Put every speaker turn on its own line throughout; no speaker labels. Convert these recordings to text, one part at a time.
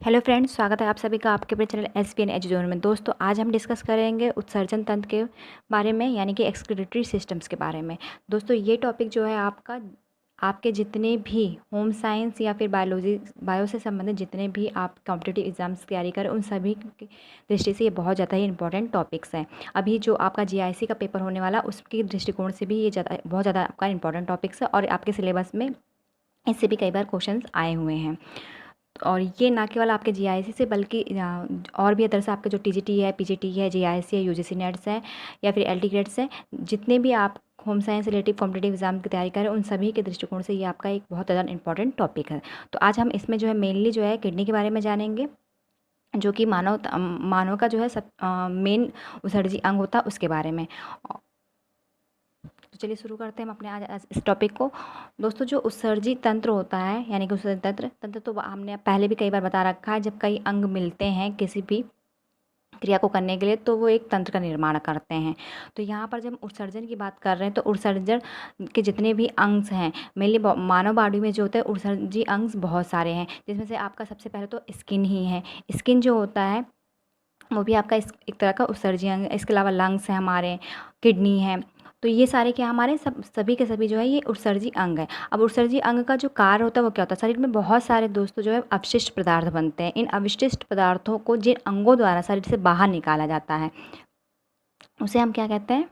Hello friends, स्वागत है आप सभी का आपके अपने चैनल SPN एजुकेशन में। दोस्तों, आज हम डिस्कस करेंगे उत्सर्जन तंत्र के बारे में, यानी कि एक्सक्रीटरी सिस्टम्स के बारे में। दोस्तों, ये टॉपिक जो है आपके जितने भी होम साइंस या फिर बायो से संबंधित जितने भी आप कॉम्पिटिटिव एग्जाम्स की तैयारी करें, उन सभी की दृष्टि से ये बहुत ज़्यादा ही इंपॉर्टेंट टॉपिक्स हैं। अभी जो आपका GIC का पेपर होने वाला, उसके दृष्टिकोण से भी ये बहुत ज़्यादा आपका इंपॉर्टेंट टॉपिक्स है और आपके सिलेबस में इससे भी कई बार क्वेश्चंस आए हुए हैं। और ये ना केवल आपके GIC से बल्कि और भी अदर से आपके जो TGT है, PGT है, GIC है, UGC नेट्स है या फिर LT ग्रेड्स हैं, जितने भी आप home science relative competitive exam की तैयारी करें, उन सभी के दृष्टिकोण से ये आपका एक बहुत ज़्यादा इंपॉर्टेंट टॉपिक है। तो आज हम इसमें जो है मेनली जो है किडनी के बारे में जानेंगे, जो कि मानव का जो है सब मेन उत्सर्जी अंग होता है, उसके बारे में। तो चलिए शुरू करते हैं हम अपने आज इस टॉपिक को। दोस्तों, जो उत्सर्जी तंत्र होता है, यानी कि उत्सर्जी तंत्र तो हमने पहले भी कई बार बता रखा है। जब कई अंग मिलते हैं किसी भी क्रिया को करने के लिए, तो वो एक तंत्र का निर्माण करते हैं। तो यहाँ पर जब उत्सर्जन की बात कर रहे हैं, तो उत्सर्जन के जितने भी अंग हैं, मेनली मानव बॉडी में जो होता है उत्सर्जी अंग बहुत सारे हैं, जिसमें से आपका सबसे पहले तो स्किन ही है। स्किन जो होता है वो भी आपका एक तरह का उत्सर्जी अंग है। इसके अलावा लंग्स हैं, हमारे किडनी है। तो ये सारे क्या हमारे सभी के सभी जो है ये उत्सर्जी अंग है। अब उत्सर्जी अंग का जो कार्य होता है वो क्या होता है, शरीर में बहुत सारे दोस्तों जो है अवशिष्ट पदार्थ बनते हैं। इन अवशिष्ट पदार्थों को जिन अंगों द्वारा शरीर से बाहर निकाला जाता है, उसे हम क्या कहते हैं,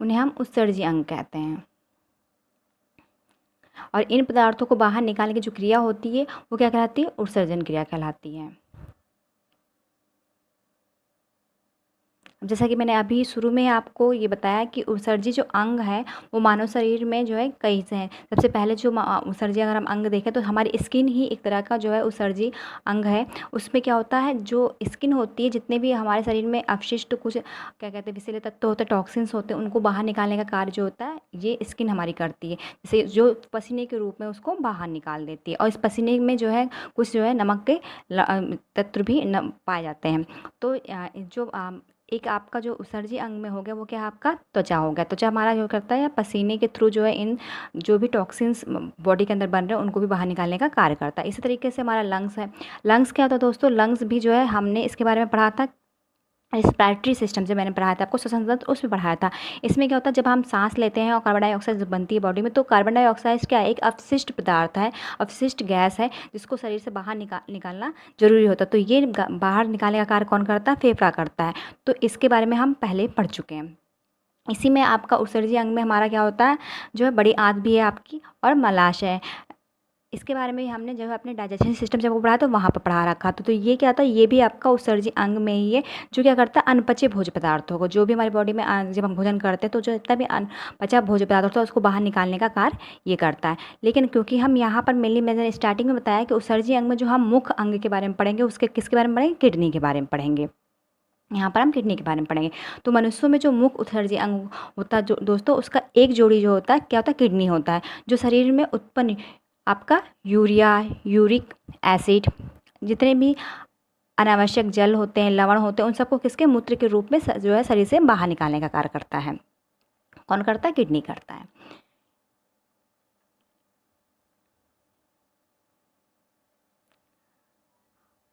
उन्हें हम उत्सर्जी अंग कहते हैं। और इन पदार्थों को बाहर निकालने की जो क्रिया होती है वो क्या कहलाती है, उत्सर्जन क्रिया कहलाती है। जैसा कि मैंने अभी शुरू में आपको ये बताया कि उत्सर्जी जो अंग है वो मानव शरीर में जो है कई से हैं। सबसे पहले जो उत्सर्जी अगर हम अंग देखें तो हमारी स्किन ही एक तरह का जो है उत्सर्जी अंग है। उसमें क्या होता है, जो स्किन होती है, जितने भी हमारे शरीर में अवशिष्ट कुछ क्या कहते हैं विषैले तत्व होते हैं, टॉक्सिन्स होते हैं, उनको बाहर निकालने का कार्य जो होता है ये स्किन हमारी करती है। जैसे जो पसीने के रूप में उसको बाहर निकाल देती है। और इस पसीने में जो है कुछ जो है नमक के तत्व भी पाए जाते हैं। तो जो एक आपका जो उत्सर्जी अंग में हो गया वो क्या है, आपका त्वचा हो गया। त्वचा हमारा जो करता है या पसीने के थ्रू जो है इन जो भी टॉक्सिन्स बॉडी के अंदर बन रहे हैं उनको भी बाहर निकालने का कार्य करता है। इसी तरीके से हमारा लंग्स है। लंग्स क्या होता है दोस्तों, लंग्स भी जो है हमने इसके बारे में पढ़ा था रेस्पिरेटरी सिस्टम से, मैंने पढ़ाया था आपको श्वसन तंत्र, उसमें पढ़ाया था। इसमें क्या होता है, जब हम सांस लेते हैं और कार्बन डाइऑक्साइड बनती है बॉडी में, तो कार्बन डाइऑक्साइड क्या है, एक अवशिष्ट पदार्थ है, अवशिष्ट गैस है, जिसको शरीर से बाहर निकालना जरूरी होता है। तो ये बाहर निकालने का कार्य कौन करता है, फेफड़ा करता है। तो इसके बारे में हम पहले पढ़ चुके हैं। इसी में आपका उत्सर्जी अंग में हमारा क्या होता है, जो है बड़ी आंत भी है आपकी और मलाशय। इसके बारे में हमने जब अपने डाइजेशन सिस्टम जब वो पढ़ा तो वहाँ पर पढ़ा रखा था। तो ये क्या था, ये भी आपका उत्सर्जी अंग में ही है, जो क्या करता है, अनपचे भोज्य पदार्थों को, जो भी हमारी बॉडी में जब हम भोजन करते हैं तो जो जितना भी अनपचा भोज्य पदार्थ होता है उसको बाहर निकालने का कार्य ये करता है। लेकिन क्योंकि हम यहाँ पर मेनली मैंने स्टार्टिंग में बताया कि उत्सर्जी अंग में जो हम मुख्य अंग के बारे में पढ़ेंगे, उसके किसके बारे में पढ़ेंगे, किडनी के बारे में पढ़ेंगे। यहाँ पर हम किडनी के बारे में पढ़ेंगे। तो मनुष्यों में जो मुख्य उत्सर्जी अंग होता है जो दोस्तों, उसका एक जोड़ी जो होता है क्या होता है, किडनी होता है, जो शरीर में उत्पन्न आपका यूरिया, यूरिक एसिड, जितने भी अनावश्यक जल होते हैं, लवण होते हैं, उन सबको किसके मूत्र के रूप में जो है शरीर से बाहर निकालने का कार्य करता है। कौन करता है, किडनी करता है।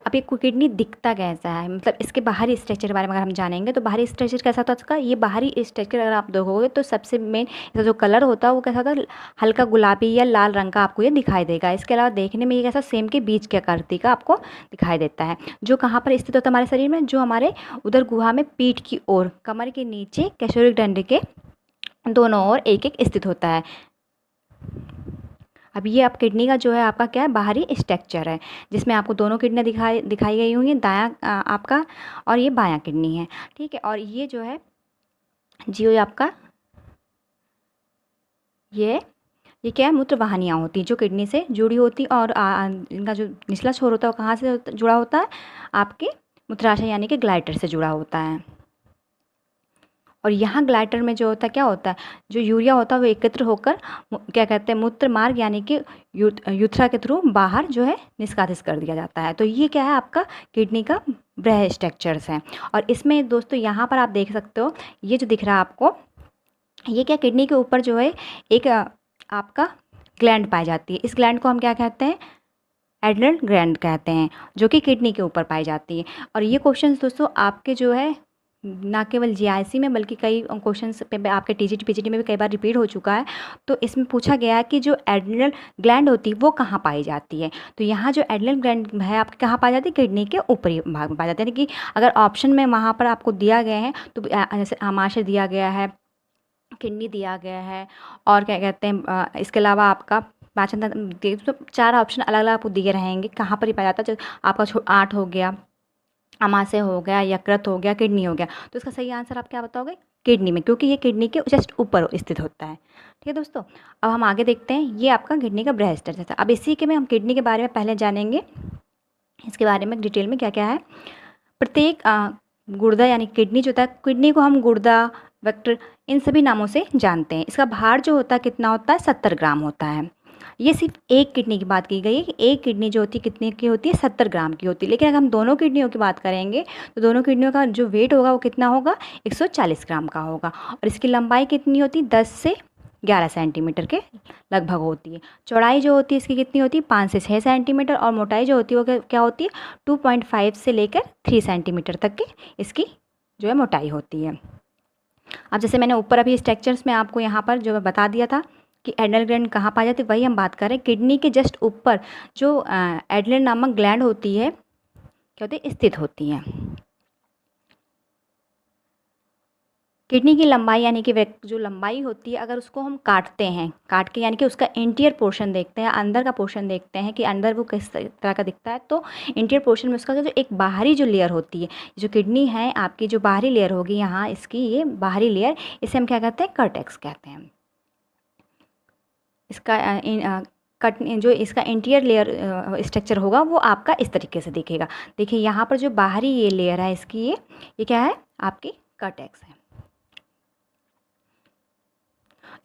अब एक किडनी दिखता कैसा है, मतलब इसके बाहरी स्ट्रक्चर के बारे में अगर हम जानेंगे तो बाहरी स्ट्रक्चर कैसा होता है उसका, ये बाहरी स्ट्रक्चर अगर आप देखोगे तो सबसे मेन इसका जो कलर होता है वो कैसा होता है, हल्का गुलाबी या लाल रंग का आपको ये दिखाई देगा। इसके अलावा देखने में ये कैसा सेम के बीच के आकृति का आपको दिखाई देता है, जो कहाँ पर स्थित होता है हमारे शरीर में, जो हमारे उधर गुहा में पीठ की ओर, कमर के नीचे कैशोरिक डंडे के दोनों ओर एक एक स्थित होता है। अब ये आप किडनी का जो है आपका क्या है, बाहरी स्ट्रक्चर है, जिसमें आपको दोनों किडनियाँ दिखाई गई हुई हैं, दायां आपका और ये बायां किडनी है, ठीक है। और ये जो है जियो आपका ये क्या है, मूत्र वाहिनियाँ होती हैं जो किडनी से जुड़ी होती, और इनका जो निचला छोर होता है वो कहाँ से जुड़ा होता है, आपके मूत्राशय यानी कि ग्लाइटर से जुड़ा होता है। और यहाँ ग्लैटर में जो होता है क्या होता है, जो यूरिया होता है वो एकत्र होकर क्या कहते हैं मूत्र मार्ग यानी कि यूथ्रा के थ्रू बाहर जो है निष्कासित कर दिया जाता है। तो ये क्या है आपका किडनी का ब्रह स्ट्रक्चर्स हैं। और इसमें दोस्तों यहाँ पर आप देख सकते हो, ये जो दिख रहा है आपको, ये क्या किडनी के ऊपर जो है एक आपका ग्लैंड पाई जाती है। इस ग्लैंड को हम क्या कहते हैं, एड्रिनल ग्लैंड कहते हैं, जो कि किडनी के ऊपर पाई जाती है। और ये क्वेश्चंस दोस्तों आपके जो है ना केवल जीआईसी में बल्कि कई क्वेश्चंस पे आपके टीजीटी पीजीटी में भी कई बार रिपीट हो चुका है। तो इसमें पूछा गया है कि जो एड्रिनल ग्लैंड होती है वो कहाँ पाई जाती है। तो यहाँ जो एड्रिनल ग्लैंड है आपके कहाँ पाई जाती है, किडनी के ऊपरी भाग में पाई जाती है। यानी कि अगर ऑप्शन में वहाँ पर आपको दिया गया है तो जैसे आमाशय दिया गया है, किडनी दिया गया है, और क्या कहते हैं इसके अलावा आपका पाचन तंत्र, तो 4 ऑप्शन अलग अलग आपको दिए रहेंगे कहाँ पर ही पाया जाता है। आपका 8 हो गया, आमाशय हो गया, यकृत हो गया, किडनी हो गया। तो इसका सही आंसर आप क्या बताओगे, किडनी में, क्योंकि ये किडनी के जस्ट ऊपर स्थित होता है। ठीक है दोस्तों, अब हम आगे देखते हैं। ये आपका किडनी का ब्रह स्ट्रक्चर है। अब इसी के में हम किडनी के बारे में पहले जानेंगे, इसके बारे में डिटेल में क्या क्या है। प्रत्येक गुर्दा यानी किडनी जो होता है, किडनी को हम गुर्दा, वेक्टर, इन सभी नामों से जानते हैं। इसका भार जो होता है कितना होता है, 70 ग्राम होता है। ये सिर्फ एक किडनी की बात की गई है कि एक किडनी जो होती है कितने की होती है, 70 ग्राम की होती है। लेकिन अगर हम दोनों किडनियों की बात करेंगे तो दोनों किडनियों का जो वेट होगा वो कितना होगा, 140 ग्राम का होगा। और इसकी लंबाई कितनी होती है, 10 से 11 सेंटीमीटर के लगभग होती है। चौड़ाई जो होती है इसकी कितनी होती है, 5 से 6 सेंटीमीटर। और मोटाई जो होती है वो क्या होती है, 2.5 से लेकर 3 सेंटीमीटर तक की इसकी जो है मोटाई होती है। अब जैसे मैंने ऊपर अभी स्ट्रक्चर्स में आपको यहाँ पर जो बता दिया था कि एड्रिनल ग्लैंड कहाँ पाई जाती है, वही हम बात कर रहे हैं। किडनी के जस्ट ऊपर जो एड्रिनल नामक ग्लैंड होती है क्या होती है, स्थित होती है। किडनी की लंबाई यानी कि जो लंबाई होती है, अगर उसको हम काटते हैं, काट के यानी कि उसका इंटीरियर पोर्शन देखते हैं, अंदर का पोर्शन देखते हैं कि अंदर वो किस तरह का दिखता है, तो इंटीरियर पोर्शन में उसका जो एक बाहरी जो लेयर होती है, जो किडनी है आपकी, जो बाहरी लेयर होगी यहाँ इसकी, ये बाहरी लेयर, इसे हम क्या कहते हैं, कर्टेक्स कहते हैं। इसका जो इसका इंटीरियर लेयर स्ट्रक्चर होगा वो आपका इस तरीके से दिखेगा। देखिए यहाँ पर जो बाहरी ये लेयर है इसकी, ये क्या है, आपकी कर्टेक्स है।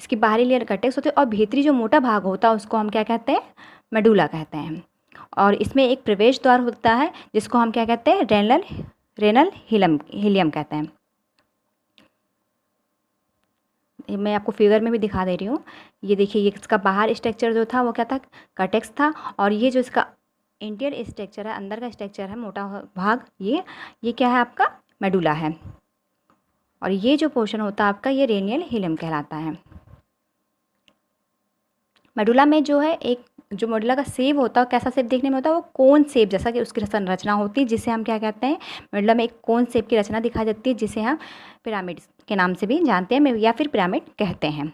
इसकी बाहरी लेयर कर्टेक्स होती है, और भीतरी जो मोटा भाग होता है उसको हम क्या कहते हैं, मेडुला कहते हैं। और इसमें एक प्रवेश द्वार होता है जिसको हम क्या कहते हैं, रेनल हीलियम कहते हैं। मैं आपको फिगर में भी दिखा दे रही हूँ। ये देखिए, ये इसका बाहर स्ट्रक्चर जो था वो क्या था, कर्टेक्स था। और ये जो इसका इंटीरियर स्ट्रक्चर है, अंदर का स्ट्रक्चर है, मोटा भाग, ये क्या है आपका, मेडुला है। और ये जो पोर्शन होता है आपका, ये रेनियल हीलियम कहलाता है। मेडुला में जो है एक जो मेडुला का शेप होता है, कैसा शेप देखने में होता है, वो कोन शेप जैसा कि उसकी संरचना होती है, जिसे हम क्या कहते हैं, मेडुला में एक कोन शेप की रचना दिखाई देती है, जिसे हम पिरामिड के नाम से भी जानते हैं या फिर पिरामिड कहते हैं।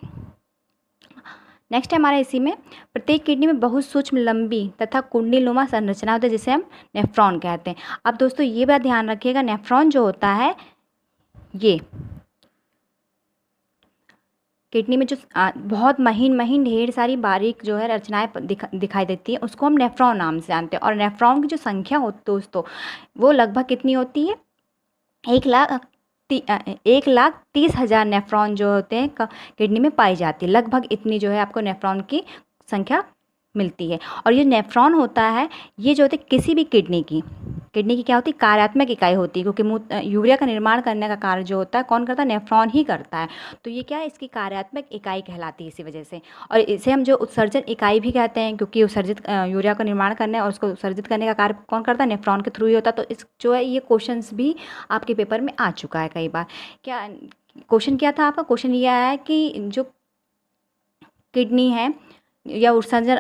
नेक्स्ट है हमारा इसी में, प्रत्येक किडनी में बहुत सूक्ष्म, लंबी तथा कुंडलीनुमा संरचना होती है, जिसे हम नेफ्रॉन कहते हैं। अब दोस्तों ये बात ध्यान रखिएगा, नेफ्रॉन जो होता है, ये किडनी में जो बहुत महीन ढेर सारी बारीक जो है रचनाएं दिखाई देती है, उसको हम नेफ्रॉन नाम से जानते हैं। और नेफ्रॉन की जो संख्या होती है दोस्तों, वो लगभग कितनी होती है, 1,30,000 नेफ्रॉन जो होते हैं किडनी में पाई जाती है। लगभग इतनी जो है आपको नेफ्रॉन की संख्या मिलती है। और ये नेफ्रॉन होता है, ये जो होते हैं किसी भी किडनी की क्या होती है, कार्यात्मक इकाई होती है, क्योंकि यूरिया का निर्माण करने का कार्य जो होता है कौन करता है, नेफ्रॉन ही करता है। तो ये क्या है, इसकी कार्यात्मक इकाई कहलाती है इसी वजह से। और इसे हम जो उत्सर्जन इकाई भी कहते हैं, क्योंकि उत्सर्जित यूरिया का निर्माण करने और उसको उत्सर्जित करने का कार्य कौन करता है, नेफ्रॉन के थ्रू ही होता है। तो इस जो है ये क्वेश्चंस भी आपके पेपर में आ चुका है कई बार। क्या क्वेश्चन क्या था आपका, क्वेश्चन ये आया है कि जो किडनी है या उत्सर्जन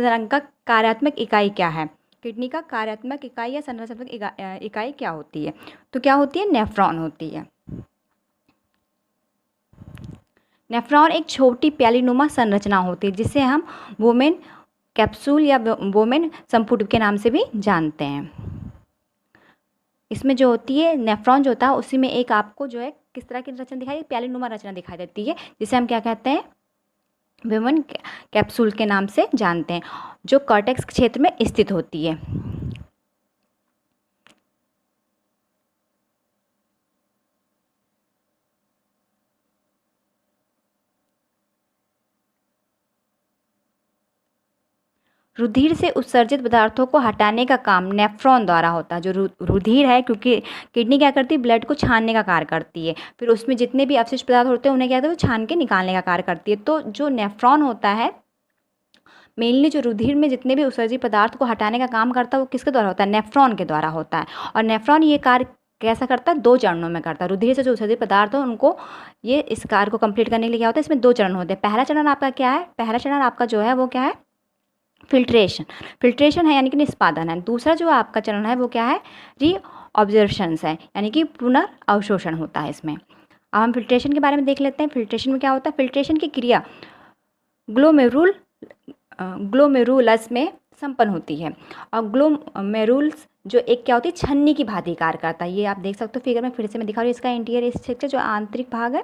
अंग का कार्यात्मक इकाई क्या है, किडनी का कार्यात्मक इकाई या संरचनात्मक इकाई क्या होती है, तो क्या होती है, नेफ्रॉन होती है। नेफ्रॉन एक छोटी प्यालीनुमा संरचना होती है, जिसे हम वोमेन कैप्सूल या वोमेन संपुट के नाम से भी जानते हैं। इसमें जो होती है नेफ्रॉन जो होता है, उसी में एक आपको जो है किस तरह की रचना दिखाई, प्यालीनुमा रचना दिखाई देती है, जिसे हम क्या कहते हैं, वोमेन कैप्सूल के नाम से जानते हैं, जो कॉर्टेक्स क्षेत्र में स्थित होती है। रुधिर से उत्सर्जित पदार्थों को हटाने का काम नेफ्रॉन द्वारा होता है। जो रुधिर है, क्योंकि किडनी क्या करती है, ब्लड को छानने का कार्य करती है, फिर उसमें जितने भी अवशिष्ट पदार्थ होते हैं उन्हें क्या करते हैं, वो छान के निकालने का कार्य करती है। तो जो नेफ्रॉन होता है, मेनली जो रुधिर में जितने भी उत्सर्जित पदार्थ को हटाने का काम करता है वो किसके द्वारा होता है, नेफ्रॉन के द्वारा होता है। और नेफ्रॉन ये कार्य कैसा करता है, 2 चरणों में करता है। रुधिर से जो उत्सर्जित पदार्थ हो उनको ये इस कार्य को कंप्लीट करने के लिए क्या होता है, इसमें 2 चरण होते हैं। पहला चरण आपका क्या है, पहला चरण आपका जो है वो क्या है, फिल्ट्रेशन है, यानी कि निष्पादन है। दूसरा जो आपका चरण है वो क्या है, रीअब्जॉर्प्शंस है, यानी कि पुनर्अवशोषण होता है इसमें। अब हम फिल्ट्रेशन के बारे में देख लेते हैं। फिल्ट्रेशन में क्या होता है, फिल्ट्रेशन की क्रिया ग्लोमेरुलस में संपन्न होती है। और ग्लोमेरुल्स जो एक क्या होती है, छन्नी की भांति कार्य करता है। ये आप देख सकते हो फिगर में, फिर से मैं दिखा रही हूँ। इसका इंटीरियर स्ट्रक्चर जो आंतरिक भाग है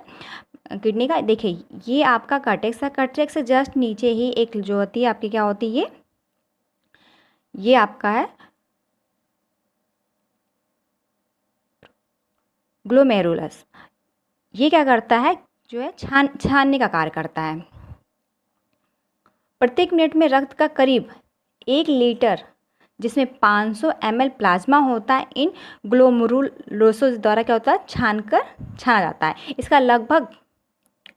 किडनी का, देखिए ये आपका कर्टेक्स है। कर्टेक्स से जस्ट नीचे ही एक जो होती है आपकी क्या होती है, ये आपका है ग्लोमेरुलस। ये क्या करता है, जो है छानने का कार्य करता है। प्रत्येक मिनट में रक्त का करीब 1 लीटर, जिसमें 500 ml प्लाज्मा होता है, इन ग्लोमेरुलोसों द्वारा क्या होता है, छाना जाता है। इसका लगभग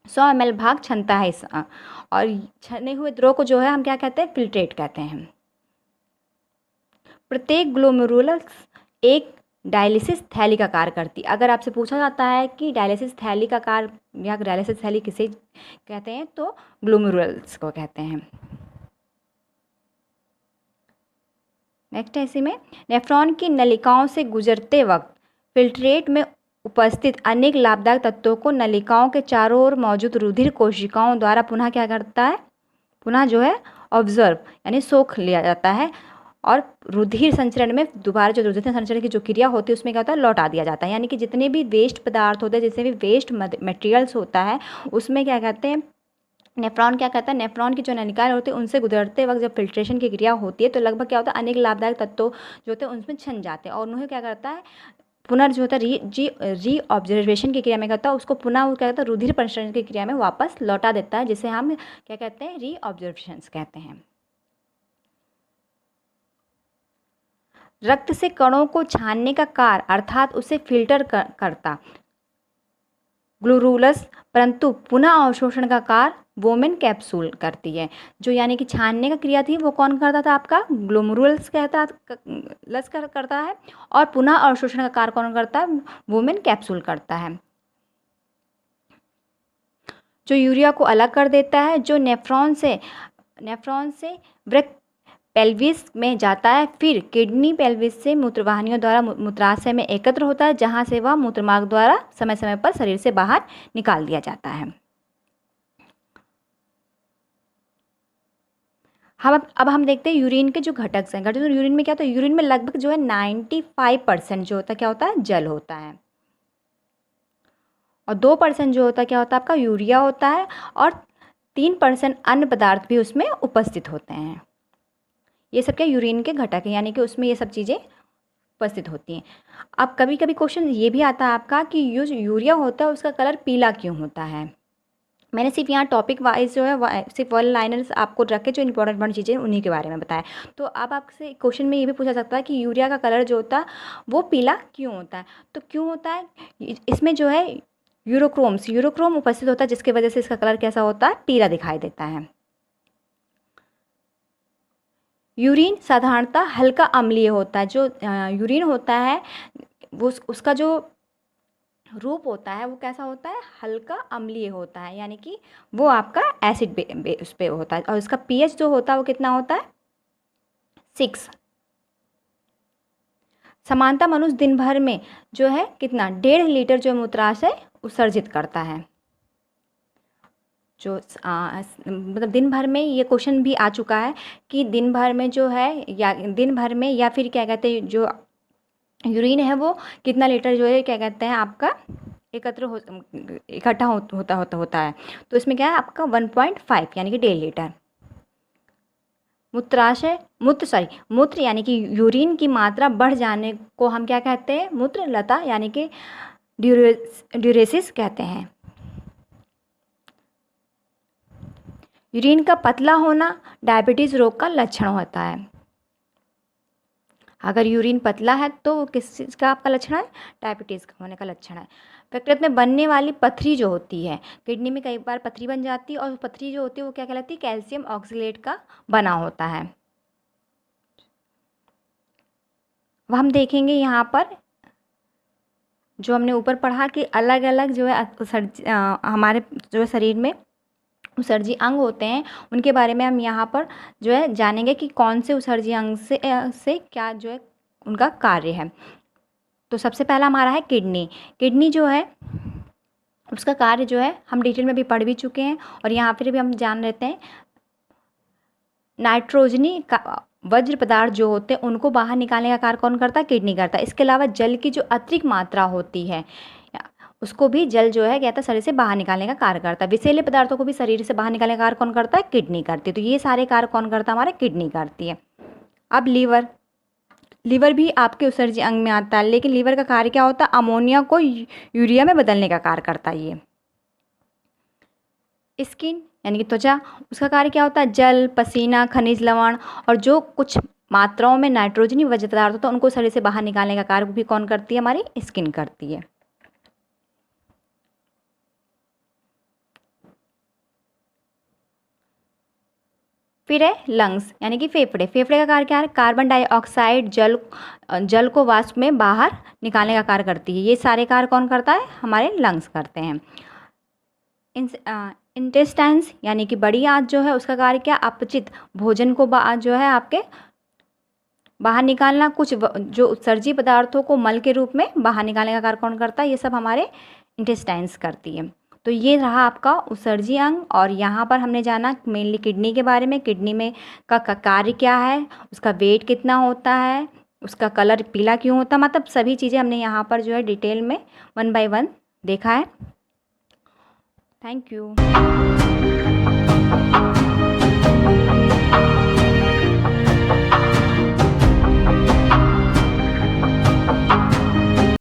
100 ml भाग छनता है इस और छने हुए द्रव को जो है हम क्या कहते हैं, फिल्ट्रेट कहते हैं। प्रत्येक ग्लोमेरुलस एक डायलिसिस थैली का कार्य करती है। अगर आपसे पूछा जाता है कि डायलिसिस थैली का कार्य या डायलिसिस थैली किसे कहते हैं, तो ग्लोमेरुलस को कहते हैं। नेक्स्ट है इसी में, नेफ्रॉन की नलिकाओं से गुजरते वक्त फिल्ट्रेट में उपस्थित अनेक लाभदायक तत्वों को नलिकाओं के चारों ओर मौजूद रुधिर कोशिकाओं द्वारा पुनः क्या करता है, पुनः जो है ऑब्जर्व यानी सोख लिया जाता है। और रुधिर संचरण में दोबारा जो रुधिर संचरण की जो क्रिया होती है उसमें क्या होता है, लौटा दिया जाता है। यानी कि जितने भी वेस्ट पदार्थ होते हैं, जितने भी वेस्ट मटेरियल्स होता है, उसमें क्या कहते हैं, नेफ्रॉन क्या करता है, नेफ्रॉन की जो नलिकाएं होती है उनसे गुजरते वक्त जब फिल्ट्रेशन की क्रिया होती है तो लगभग क्या होता है, अनेक लाभदायक तत्व जो होते हैं उनमें छन जाते हैं और उन्हें क्या करता है, पुनर् जो होता है रीऑब्जर्वेशन की क्रिया में करता है, उसको पुनः वो क्या कहता है, रुधिर परिसरण की क्रिया में वापस लौटा देता है, जिसे हम क्या कहते हैं, रीऑब्जर्वेशंस कहते हैं। रक्त से कणों को छानने का कार्य अर्थात उसे फिल्टर करता ग्लोमेरुलस, परंतु पुनः अवशोषण का कार्य वोमेन कैप्सूल करती है। जो यानी कि छानने का क्रिया थी वो कौन करता था, आपका ग्लोमेरुलस करता है, और पुनः अवशोषण का कार्य कौन करता है, वोमेन कैप्सूल करता है। जो यूरिया को अलग कर देता है, जो नेफ्रॉन से वृक्क पेल्विस में जाता है, फिर किडनी पेल्विस से मूत्रवाहिनियों द्वारा मूत्राशय में एकत्र होता है, जहां से वह मूत्रमार्ग द्वारा समय समय पर शरीर से बाहर निकाल दिया जाता है। अब हम देखते हैं यूरिन के जो घटक हैं। घटक यूरिन में क्या होता है, यूरिन में लगभग जो है 95% जो होता है क्या होता है, जल होता है, और 2% जो होता है क्या होता है, आपका यूरिया होता है, और 3% अन्य पदार्थ भी उसमें उपस्थित होते हैं। ये सब क्या यूरिन के घटक हैं, यानी कि उसमें ये सब चीज़ें उपस्थित होती हैं। अब कभी कभी क्वेश्चन ये भी आता है आपका कि यूरिया होता है उसका कलर पीला क्यों होता है। मैंने सिर्फ यहाँ टॉपिक वाइज जो है सिर्फ वन लाइनर्स आपको रख के जो इंपॉर्टेंट चीज़ें उन्हीं के बारे में बताया। तो अब आपसे क्वेश्चन में ये भी पूछा सकता है कि यूरिया का कलर जो होता है वो पीला क्यों होता है। तो क्यों होता है, इसमें जो है यूरोक्रोम उपस्थित होता है, जिसकी वजह से इसका कलर कैसा होता है, पीला दिखाई देता है। यूरिन साधारणतः हल्का अम्लीय होता है। जो यूरिन होता है वो उसका जो रूप होता है वो कैसा होता है, हल्का अम्लीय होता है, यानी कि वो आपका एसिड उस पे होता है, और उसका पीएच जो होता है वो कितना होता है, 6। समानता मनुष्य दिन भर में जो है कितना 1.5 लीटर जो मूत्राशय उत्सर्जित करता है। जो मतलब दिन भर में ये क्वेश्चन भी आ चुका है कि दिन भर में जो है या फिर क्या कहते हैं जो यूरिन है वो कितना लीटर जो है क्या कहते हैं आपका इकट्ठा होता है। तो इसमें क्या है आपका 1.5 यानी कि 1.5 लीटर। मूत्र यानी कि यूरिन की मात्रा बढ़ जाने को हम क्या कहते हैं, मूत्रलता यानी कि ड्यूरेसिस कहते हैं। यूरिन का पतला होना डायबिटीज़ रोग का लक्षण होता है। अगर यूरिन पतला है तो वो किस चीज़ का आपका लक्षण है? डायबिटीज़ का होने का लक्षण है। यकृत में बनने वाली पथरी जो होती है, किडनी में कई बार पथरी बन जाती है और पथरी जो होती है वो क्या कहलाती है? कैल्शियम ऑक्सलेट का बना होता है। अब हम देखेंगे यहाँ पर जो हमने ऊपर पढ़ा कि अलग अलग जो है हमारे जो शरीर में उत्सर्जी अंग होते हैं, उनके बारे में हम यहाँ पर जो है जानेंगे कि कौन से उत्सर्जी अंग से क्या जो है उनका कार्य है। तो सबसे पहला हमारा है किडनी। किडनी जो है उसका कार्य जो है हम डिटेल में भी पढ़ भी चुके हैं और यहाँ फिर भी हम जान लेते हैं। नाइट्रोजनी का वज्र पदार्थ जो होते हैं उनको बाहर निकालने का कार्य कौन करता है? किडनी करता है। इसके अलावा जल की जो अतिरिक्त मात्रा होती है उसको भी जल जो है कहता है शरीर से बाहर निकालने का कार्य करता है। विषैले पदार्थों को भी शरीर से बाहर निकालने का कार्य कौन करता है? किडनी करती है। तो ये सारे कार्य कौन करता है? हमारे किडनी करती है। अब लीवर भी आपके उत्सर्जी अंग में आता है, लेकिन लीवर का कार्य क्या होता है? अमोनिया को यूरिया में बदलने का कार्य करता है ये। स्किन यानी कि त्वचा, उसका कार्य क्या होता है? जल, पसीना, खनिज लवण और जो कुछ मात्राओं में नाइट्रोजनी वजह पदार्थ होता है उनको शरीर से बाहर निकालने का कार्य भी कौन करती है? हमारी स्किन करती है। फिर है लंग्स यानी कि फेफड़े। फेफड़े का कार्य क्या है? कार्बन डाइऑक्साइड जल को वाष्प में बाहर निकालने का कार्य करती है। ये सारे कार्य कौन करता है? हमारे लंग्स करते हैं। इंटेस्टाइन्स यानी कि बड़ी आंत जो है उसका कार्य क्या? अपचित भोजन को जो है आपके बाहर निकालना, कुछ जो उत्सर्जी पदार्थों को मल के रूप में बाहर निकालने का कार्य कौन करता है? ये सब हमारे इंटेस्टाइन्स करती है। तो ये रहा आपका उत्सर्जी अंग और यहाँ पर हमने जाना मेनली किडनी के बारे में। किडनी में का कार्य क्या है, उसका वेट कितना होता है, उसका कलर पीला क्यों होता है, मतलब सभी चीज़ें हमने यहाँ पर जो है डिटेल में 1 बाय 1 देखा है। Thank you.